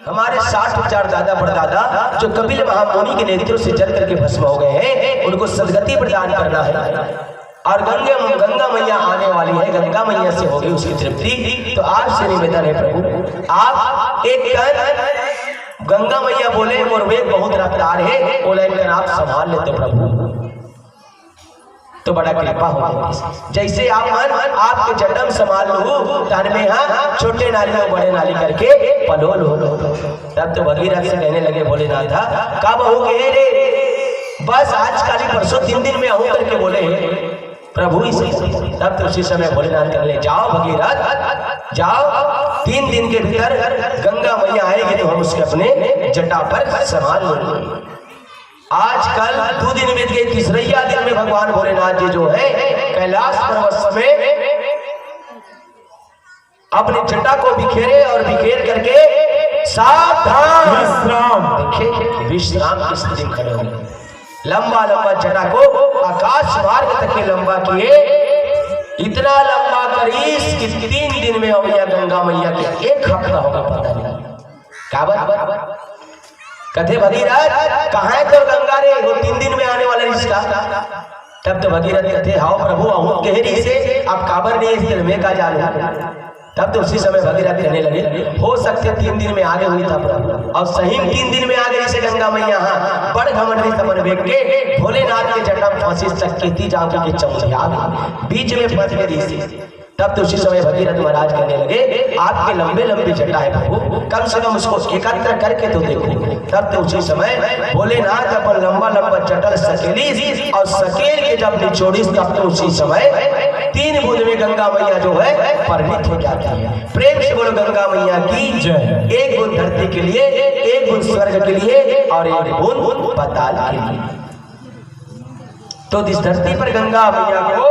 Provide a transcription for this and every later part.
हमारे 60,000 दादा परदादा जो कपिल महामुनि के नेतृत्व से जल करके भस्म हो गए हैं, उनको सदगति प्रदान करना है। और गंगा मैया आने वाली है, गंगा मैया से होगी उसकी तृप्ति। तो आपसे निवेदन है प्रभु, आप एक कर गंगा मैया बोले और वेग बहुत रफ्तार है, वो लाइन आप संभाल लेते प्रभु, तो बड़ा कृपा हो। जैसे आप मन आपके जन्म संभाल लो, तन में हाँ छोटे नाली और बड़े नाली करके पलोल हो। तब तो भगीरथ से कहने लगे भोलेनाथ कब होगे रे? बस आज काली परसों 3 दिन में आऊं करके बोले प्रभु इसे। तब तो उसी समय भोलेनाथ कहने जाओ भगीरथ जाओ, 3 दिन के भीतर गंगा मैया आएगी तो हम उसके अपने जटा पर संभाल लेंगे। आजकल 2 दिन बीत गए, तीसरा दिन में भगवान भोलेनाथ जी जो है कैलाश पर्वत में अपने जटा को बिखेरे और बिखेर करके सावधान विश्राम, देखिए विश्राम की स्थिति में खड़े हो। लंबा लंबा जटा को आकाश मार्ग तक के लंबा किए, इतना लंबा करीस कि 3 दिन में मैया गंगा मैया के 1 हफ्ता होगा पता नहीं। क्या कथे भगीरथ कहाँ है तो गंगा रे, वो 3 दिन में आने वाला रिश्ता। तब तो भगीरथ कहते हाओ प्रभु आहू गहरी से आप काबर नहीं इस दिन में का जानो। तब तो उसी समय भगीरथ कहने लगे हो सकते 3 दिन में आगे हुई था प्रभु, और सही 3 दिन में आ गई से गंगा मैया। हाँ बड़ घमंड समन वेग के भोलेनाथ के जटा फांसी सकती थी जाकर के चमचिया बीच में फंस गई। तब तो उसी समय भगीरथ महाराज कहने लगे आपके लंबे लंबे जटा है प्रभु, कम से कम उसको एकत्र करके तो देखो। तब तो उसी समय भोलेनाथ अपन लंबा लंबा जटा सकेली और सकेल के जब निचोड़ी, तब तो उसी समय 3 बूंद में गंगा मैया जो है परिणित हो जाती है। प्रेम से बोलो गंगा मैया की जय। 1 बूंद धरती के लिए, 1 बूंद स्वर्ग के लिए और 1 बूंद पाताल के लिए। तो इस धरती पर गंगा मैया को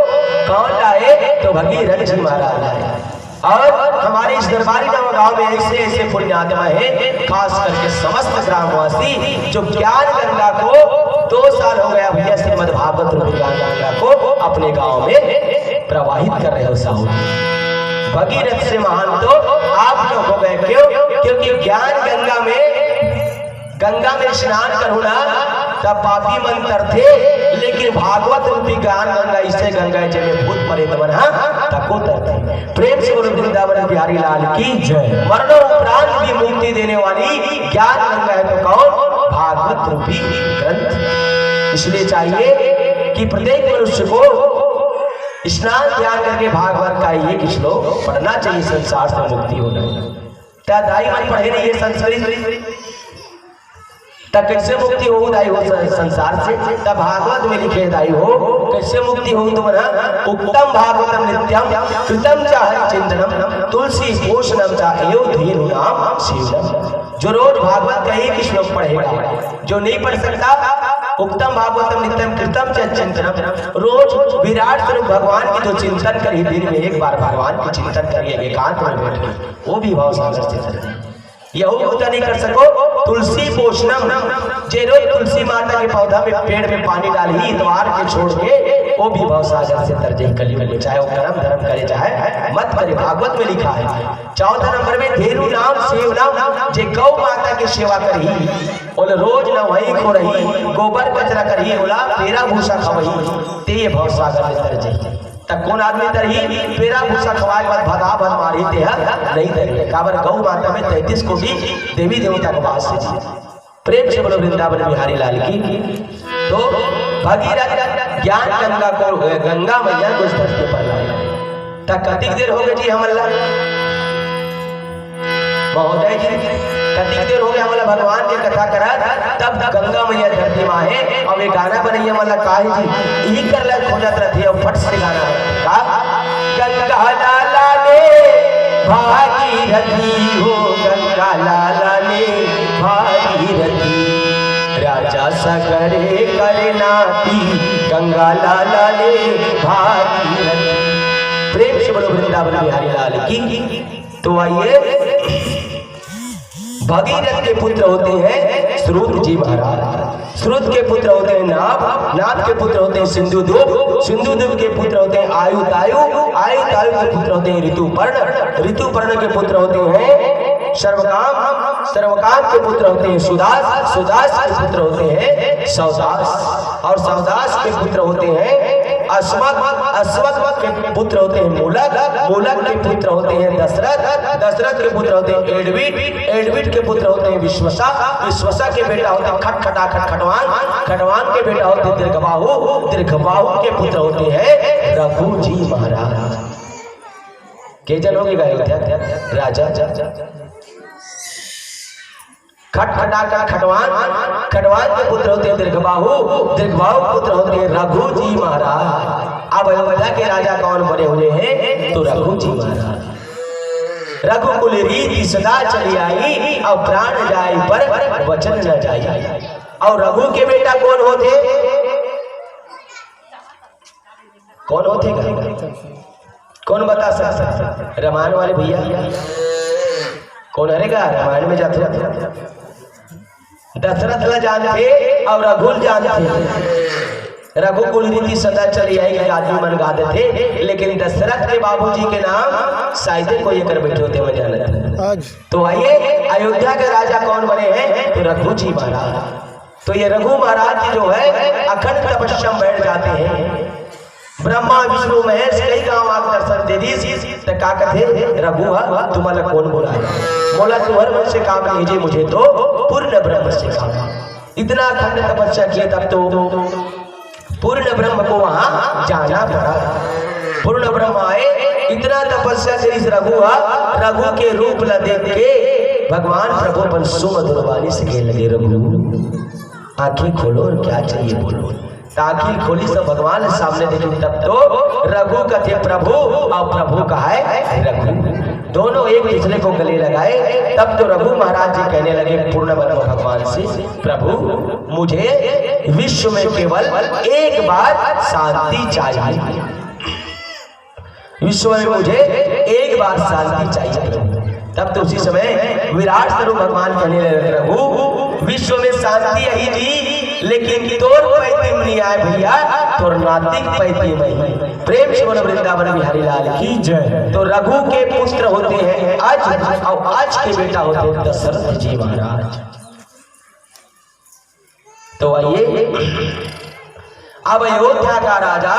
कौन लाए? तो भगीरथ जी महाराज लाए। और हमारे इस दरबारी नवा गांव में ऐसे ऐसे पुण्य आत्मा है, खास करके समस्त ग्रामवासी जो ज्ञान गंगा को 2 साल हो गया भैया श्रीमद् भागवत रूपी ज्ञान गंगा को अपने गांव में प्रवाहित कर रहे हो। साहू भगीरथ से महान तो आप लोग हो गए। क्यों? क्योंकि ज्ञान गंगा में स्नान करो ना तब पापी मंत्र थे, लेकिन भागवत रूपी ज्ञान गंगा इससे गंगा जब भूत परे तको तरते। प्रेम से बोलो वृंदावन बिहारी लाल की जय। मरणों उपरांत भी मुक्ति देने वाली ज्ञान गंगा है तो कौन? भागवत रूपी ग्रंथ। इसलिए चाहिए कि प्रत्येक मनुष्य को स्नान ध्यान करके भागवत का 1 श्लोक पढ़ना चाहिए, संसार से मुक्ति होना। क्या दाई मन पढ़े नहीं है संस्कृत तब कैसे मुक्ति हो दाई हो संसार से? तब भागवत में लिखे दाई हो कैसे मुक्ति हो तुम्हारा? उत्तम भागवतम नित्यम कृतम च हरिचिंतनम तुलसी पोषणम च एव धीरुनाम शिवम। जो रोज भागवत का 1 श्लोक पढ़ेगा, जो नहीं पढ़ सकता उत्तम भागवतम नित्यम कृतम च चिंतनम, रोज विराट स्वरूप भगवान की जो चिंतन करिए, दिन में 1 बार भगवान की चिंतन करिए एकांत में बैठ के, वो भी भाव सागर से करिए। यहू पूजा नहीं कर सको तुलसी पोषणम, जे रोज तुलसी माता के पौधा में पेड़ में पानी डाली इतवार के छोड़ के, वो भी भाव सागर से तरजे कली में, चाहे वो कर्म धर्म करे चाहे मत करे। भागवत में लिखा है 14 नंबर में धेनु नाम सेव नाम, जे गौ माता की सेवा करी बोले रोज न वही खो रही, गोबर कचरा करी बोला पेरा भूसा खवही, ते भाव सागर से तरजे। तब कौन आदमी तरही पेरा भूसा खवाए बाद भगा भग मारी ते नहीं तरी। काबर गौ माता में 33 कोटि देवी देवता का वास है। प्रेम से बोलो वृंदावन बिहारी लाल की। तो भगीरथ ज्ञान गंगा को गंगा मैया को इस धरती पर लाए। तब कतिक देर हो गई जी हमला महोदय जी, कतिक देर हो गया हमारा भगवान की कथा करा, तब गंगा मैया धरती माँ है। अब एक गाना बनैया मतलब का है जी यही कर ले खोजत रहती है, फट से गाना है का गंगा लाला ने भागीरथी हो, गंगा लाला ने भागीरथी, राजा सगरे करनाती गंगा लाला ने भागीरथी। प्रेम से बोलो वृंदावन बिहारी लाल की। तो आइए भगीरथ के पुत्र होते हैं श्रुत जी महाराज, श्रुत के पुत्र होते हैं नाभ, नाभ के पुत्र होते हैं सिंधुदूप, सिंधुदूप के पुत्र होते हैं आयुतायु, आयुतायु के पुत्र होते हैं ऋतुपर्ण, ऋतुपर्ण के पुत्र होते हैं सर्वकाम, सर्वकाम के पुत्र होते हैं सुदास, सुदास के पुत्र होते हैं सौदास, और सौदास के पुत्र होते हैं अस्वक, अस्वक के पुत्र होते हैं मूलक, मूलक के पुत्र होते हैं दशरथ, दशरथ के पुत्र होते हैं एडविड, एडविड के पुत्र होते हैं विश्वसा, विश्वसा के बेटा होते हैं खटखटा खटवान, खटवान के बेटा होते हैं दीर्घबाहु, दीर्घबाहु के पुत्र होते हैं रघु जी महाराज। के जन हो गए राजा खटखटा खटवान, खटवान के पुत्र होते हैं दीर्घबाहु, दीर्घबाहु पुत्र होते हैं रघु जी महाराज। अब अयोध्या के राजा कौन बने हुए हैं? तो रघु जी महाराज। रघुकुल रीति सदा चली आई, और प्राण जाए पर वचन न जाए। और रघु के बेटा कौन होते? कौन होते? कौन बता सकता? रामायण वाले भैया कौन हरेगा? रामायण में जाते दशरथ ला जानते और रघुल जानते। रघुकुल रीति सदा चली आई आदमी मन गाते थे, लेकिन दशरथ के बाबूजी के नाम शायद कोई कर बैठे होते मैं जानता। तो आइए अयोध्या के राजा कौन बने हैं? तो रघु जी महाराज। तो ये रघु महाराज जी जो है अखंड तपस्या में बैठ जाते हैं। ब्रह्मा विष्णु महेश कई गांव आकर दर्शन दे दी, तो का कथे रघु तुम्हारा कौन बोला? बोला तुम्हारे मन से काम लीजिए, मुझे तो पूर्ण ब्रह्म से काम। इतना अखंड तपस्या किया, तब तो पूर्ण ब्रह्म को वहां जाना पड़ा। पूर्ण ब्रह्म आए, इतना तपस्या से इस रघु के रूप ला देख के भगवान प्रभु अपन सुमधुर वाणी से कहने लगे, रघु आंखें खोलो और क्या चाहिए बोलो। ताकि खोली सब भगवान सामने देखी, तब तो रघु कथे प्रभु और प्रभु कहा है रघु। दोनों एक दूसरे को गले लगाए। तब तो रघु महाराज जी कहने लगे पूर्ण ब्रह्म भगवान से, प्रभु मुझे विश्व में केवल एक बार शांति चाहिए, विश्व में मुझे एक बार शांति चाहिए। तब तो उसी समय विराट स्वरूप भगवान कहने लगे, रघु विश्व में शांति यही जी, लेकिन तोर पैती नहीं आए भैया, तोर नातिक पैती नहीं। प्रेम से बोलो वृंदावन बिहारी लाल की जय। तो रघु के पुत्र होते हैं आज, और आज के बेटा होते हैं दशरथ जी महाराज। तो आइए अब अयोध्या का राजा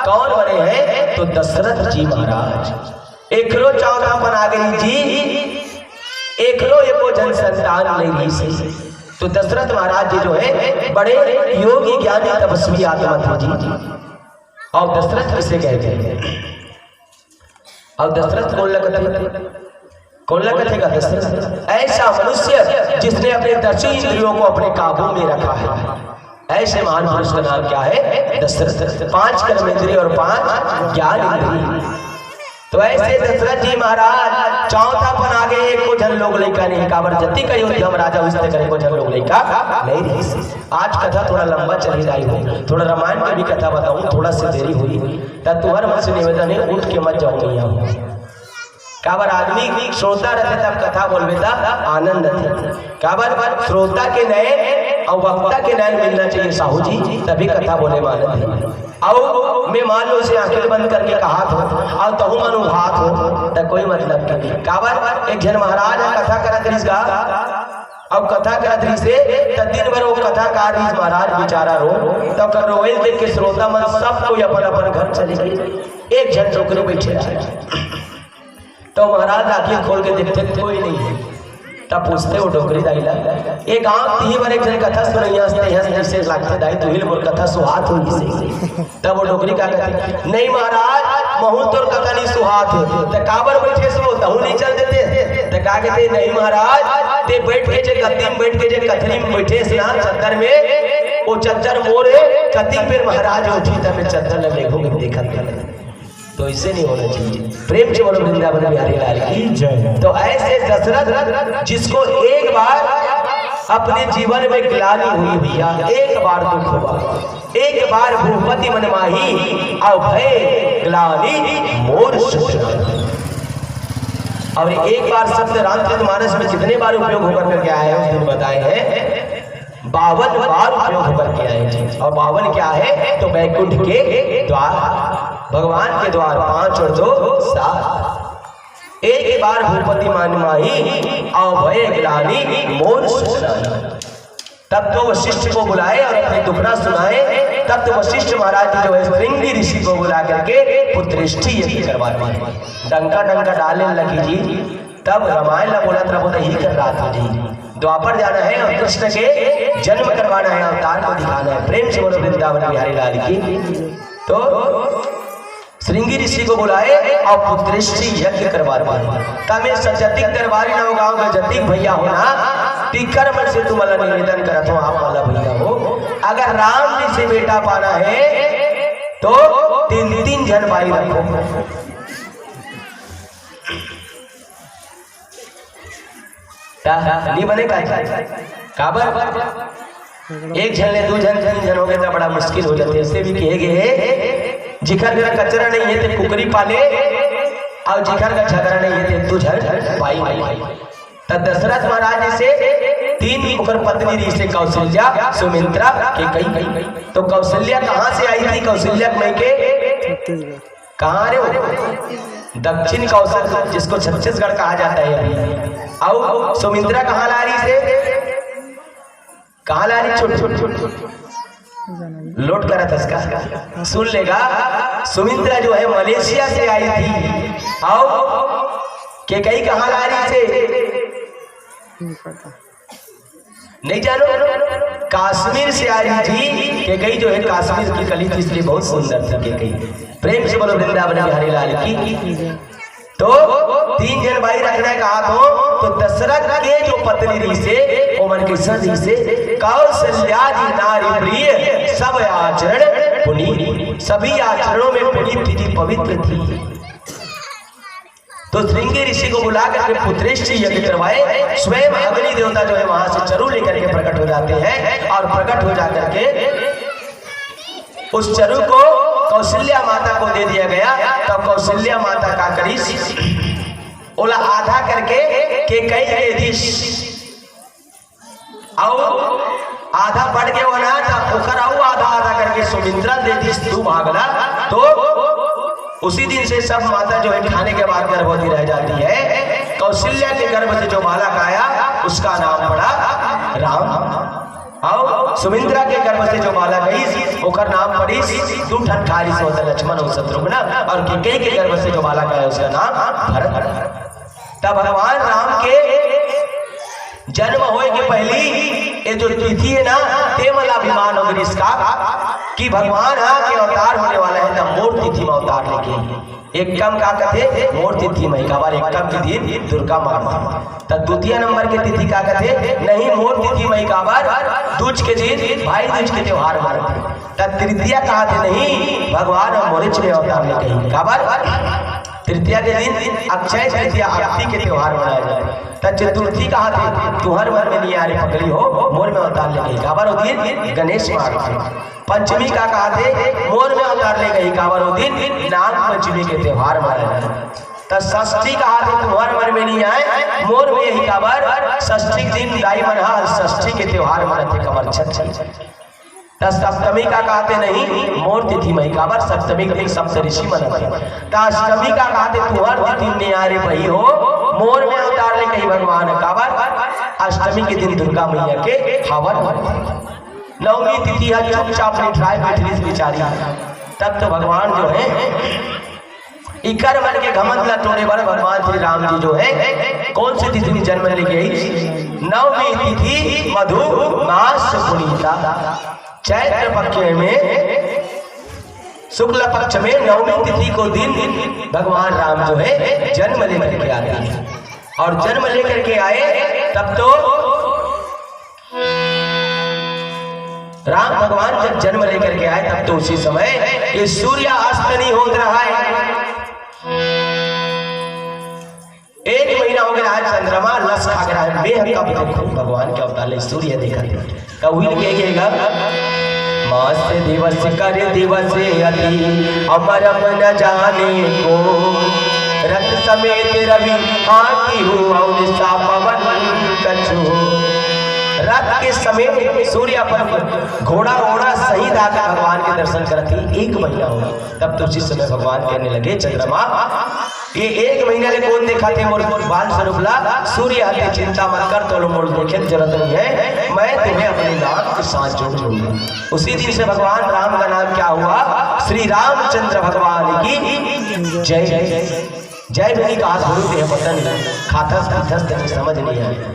कौन बने हैं? तो दशरथ जी महाराज। एकरो चौदह बना गई जी, एकरो एको जन संतान नहीं रही से। तो दशरथ महाराज जी जो है बड़े योगी ज्ञानी तपस्वी आत्मा थे जी। और दशरथ किसे कहते हैं? और दशरथ कौन लगते? कौन लगेगा? दशरथ ऐसा मनुष्य जिसने अपने 10 इंद्रियों को अपने काबू में रखा है। ऐसे महान पुरुष का नाम क्या है? दशरथ। 5 कर्म इंद्रिय और 5 ज्ञान इंद्रिय। तो ऐसे दशरथ जी महाराज चौथा बन आ गए, एको जन लोग लेकर नहीं काबर जति का युद्ध हम राजा उसने करे को जन लोग लेकर नहीं रही। आज कथा थोड़ा लंबा चली रही हो, थोड़ा रामायण की भी कथा बताऊं, थोड़ा सी देरी हुई, तब तुम्हारे मन से निवेदन है उठ के मत जाऊंगी यहाँ। काबर आदमी श्रोता रहते तब कथा बोलबे था आनंद थे। काबर श्रोता के नए और वक्ता के नयन मिलना चाहिए साहू जी, तभी कथा बोले में आनंद है। और मैं मान लो से आंखें बंद करके कहा था और तहु मन उभात हो तो कोई मतलब नहीं। काबर एक जन महाराज कथा करत रही गा, अब कथा करत रही से दिन भर वो कथाकार रही महाराज बेचारा रो, तब कर रोए देख के श्रोता मन सब कोई अपन अपन घर चले गए। एक जन टोकरी बैठे रहे, तो महाराज आंखें खोल के देखते कोई नहीं है। तब पूछते वो डोकरी दाईला एक गांव तीन बार एक जन कथा सुनैया से लागते दाई तू हिल मोर कथा सुहात हुई से। तब वो डोकरी का कहती नहीं महाराज महू तोर कथा नहीं सुहात है, तो काबर बैठे सो तहु नहीं चल देते। तो का कहते नहीं महाराज ते बैठ के जे गद्दी में बैठ के जे कथरी में बैठे स्नान चद्दर में, वो चद्दर मोरे कति पे महाराज उठी तब चद्दर लगे हो देखत। तो इसे नहीं होना चाहिए। प्रेम से बोलो वृंदावन बिहारी लाल की जय। तो ऐसे दशरथ जिसको एक बार अपने जीवन में ग्लानि हुई भैया, एक बार दुख हुआ, एक बार भूपति मन माही और भय ग्लानि मोर और एक बार शब्द रामचरितमानस में जितने बार उपयोग होकर करके आए हैं उसने बताए हैं 52 बार उपयोग होकर के आए। और 52 क्या है? तो वैकुंठ के द्वार, भगवान के द्वार 5 और 2 7। एक बार भूपति मान माही और भय ग्लानि मोर सुनाई। तब तो वशिष्ठ को बुलाए और अपने दुखना सुनाए। तब तो वशिष्ठ महाराज जो है श्रृंगी ऋषि को बुला करके पुत्रेष्ठी यज्ञ करवाते हैं। डंका डंका डालने लगी जी। तब रामायण न बोला था, बोला ही कर रहा था जी। द्वापर जाना है और कृष्ण के जन्म करवाना है, अवतार को दिखाना है। प्रेम से बोलो वृंदावन बिहारी लाल की। तो श्रृंगी ऋषि को बुलाए और पुत्रेष्ठी यज्ञ करवाते हैं। तब जतिक दरबारी न गाँव का जतिक भैया होना तिकर मन से तुम निवेदन करत हो, आप वाला भैया हो। अगर राम जी से बेटा पाना है तो 3-3 जन भाई रखो। नहीं बनेगा काबर एक जन ले 2 जन 3 जन हो गए तो बड़ा मुश्किल हो जाते। ऐसे भी कहे गए जिखर का कचरा नहीं है तो कुकरी पाले और जिखर का झगड़ा नहीं है तो झर पाई। तब दशरथ महाराज से 3 मुखर पत्नी रही से कौशल्या, सुमित्रा, कैकेयी। तो कौशल्या कहाँ से आई थी? कौशल्या में के कहाँ रे वो दक्षिण कौशल जिसको छत्तीसगढ़ कहा जाता है अभी। और सुमित्रा कहाँ ला रही से? कहाँ ला रही? छोट लोट करा था इसका सुन लेगा। सुमित्रा जो है मलेशिया से आई थी। और कैकेयी कहाँ ला रही से? नहीं जानो, कश्मीर से आ रही थी। कैकेयी जो है कश्मीर की कली थी, इसलिए बहुत सुंदर थी कैकेयी। प्रेम से बोलो वृंदावन बिहारी लाल की। तो 3 जन भाई रखने का तो दशरथ के जो पत्नी रही से ओमन के सदी से कौशल्या जी नारी प्रिय सब आचरण पुनीत, सभी आचरणों में पुनीत थी, पवित्र थी। तो श्रृंगी ऋषि को बुला करके पुत्रेष्ठी यज्ञ करवाए। स्वयं अग्नि देवता जो है वहां से चरु लेकर के प्रकट हो जाते हैं और प्रकट हो जाकर के उस चरु को कौशल्या माता को दे दिया गया। तो कौशल्या माता का करीस ओला आधा करके कैकेयी के दिश और आधा बढ़ के वना आधा आधा करके सुमित्रा दे दिश तू भागला। तो उसी दिन से सब माता जो है खाने के बाद गर्भवती रह जाती है। कौशल्या के गर्भ से जो बालक आया उसका नाम पड़ा राम। और सुमित्रा के गर्भ से जो बालक आई ओकर नाम पड़ी 2 ठनखारी से होता लक्ष्मण और शत्रुघ्न। और कैकेयी के गर्भ से जो बालक आया उसका नाम भरत। तब भगवान राम के जन्म होए के पहली ये जो तिथि है ना ते मला अभिमान हो गई इसका कि भगवान के अवतार होने वाला है। तब मोर तिथि में अवतार लेके एक कम का कथे मोर तिथि में काबार एक कम की दिन दुर्गा माँ। तब द्वितीय नंबर के तिथि का कथे नहीं मोर तिथि में काबार दूज के दिन भाई दूज के त्योहार मारते। तब तृतीया कहा थे नहीं भगवान मोरिच में अवतार लेके काबार तृतीया के दिन अक्षय तृतीया आरती के त्योहार मनाया जाए। तब चतुर्थी कहा थे तुहर मन में नहीं आ रही पकड़ी हो मोर में अवतार ले गई काबर हो दिन गणेश मार। पंचमी का कहा थे मोर में अवतार ले गई काबर हो दिन नाग पंचमी के त्योहार मनाया जाए। तब षष्ठी कहा थे तुहर मन में नहीं आए मोर में यही काबर षष्ठी के दिन दाई मनहा षष्ठी के त्योहार मनाते कमर छठ। सप्तमी का कहते नहीं मोर तिथि में काबर सप्तमी कभी सप्त ऋषि मनाते। अष्टमी का कहते तुहर तिथि में आ रे भई हो मोर में अवतार ले कही भगवान काबर अष्टमी के दिन दुर्गा मैया के हवन। नवमी तिथि है चुपचाप निठाए बैठली बिचारी। तब तो भगवान जो है इकर मन के घमंड ला तोड़े वाले भगवान श्री राम जी जो है कौन सी तिथि में जन्म लेके आई? नवमी तिथि मधु मास पुनीता। चैत्र पक्ष में शुक्ल पक्ष में नवमी तिथि को दिन भगवान राम जो है जन्म लेकर के आते हैं। और जन्म लेकर के आए तब तो राम भगवान जब जन्म लेकर के आए तब तो उसी समय ये सूर्यास्त नहीं हो रहा है। 1 महीना हो गया आज चंद्रमा लस खा रहा है। बेहद कब देखो भगवान के अवतार सूर्य देखा कहेगा मास दिवस कर दिवस अति अमर मन जाने को रथ समेत रवि आती हूँ और सा पवन कछु। रथ के समेत सूर्य पर घोड़ा ओढ़ा सही दाता भगवान के दर्शन करती 1 महीना हो। तब तो उसी समय भगवान कहने लगे चंद्रमा ये 1 महीना ले कौन देखा थे मोर बाल स्वरूपला सूर्य आते चिंता मत कर तो मोर देखे जरूरत नहीं है, मैं तुम्हें अपने नाम के साथ जोड़ दूंगा। उसी दिन से भगवान राम का नाम क्या हुआ? श्री रामचंद्र भगवान की जय। जय भी कहा गुरु देह पता नहीं खाथस पीथस तक समझ नहीं आया।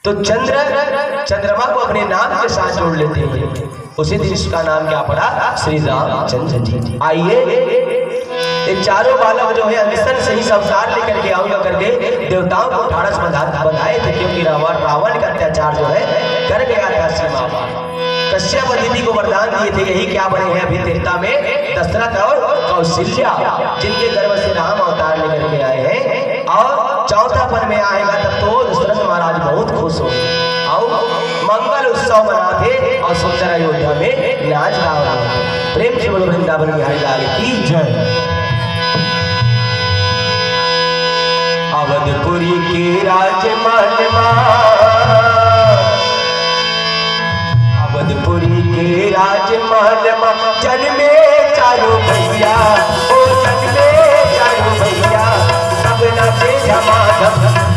तो चंद्रमा को अपने नाम के साथ जोड़ लेते हैं। उसी दिन इसका नाम क्या पड़ा? श्री रामचंद्र जी। आइए ये चारों बालक जो है अनिशन से ही संसार लेकर के आऊंगा करके देवताओं को ढाढ़स बंधाए थे, क्योंकि रावण का अत्याचार जो है कर गया था सीमा पर। कश्यप अदिति को वरदान दिए थे, यही क्या बने हैं अभी त्रेता में दशरथ और कौशल्या, जिनके गर्भ से राम अवतार लेकर के आए हैं। और चौथा पद में आएगा तब तो दशरथ महाराज बहुत खुश हो और मंगल उत्सव मनाते और सुंदर अयोध्या में नाच गाना। प्रेम से बोलो वृंदावन बिहारी लाल की जय। अवधपुरी के राजमहल अवधपुरी के राजमहल जन्मे चारों भैया, ओ जन्मे चारों भैया, सब नाचे झमाझम।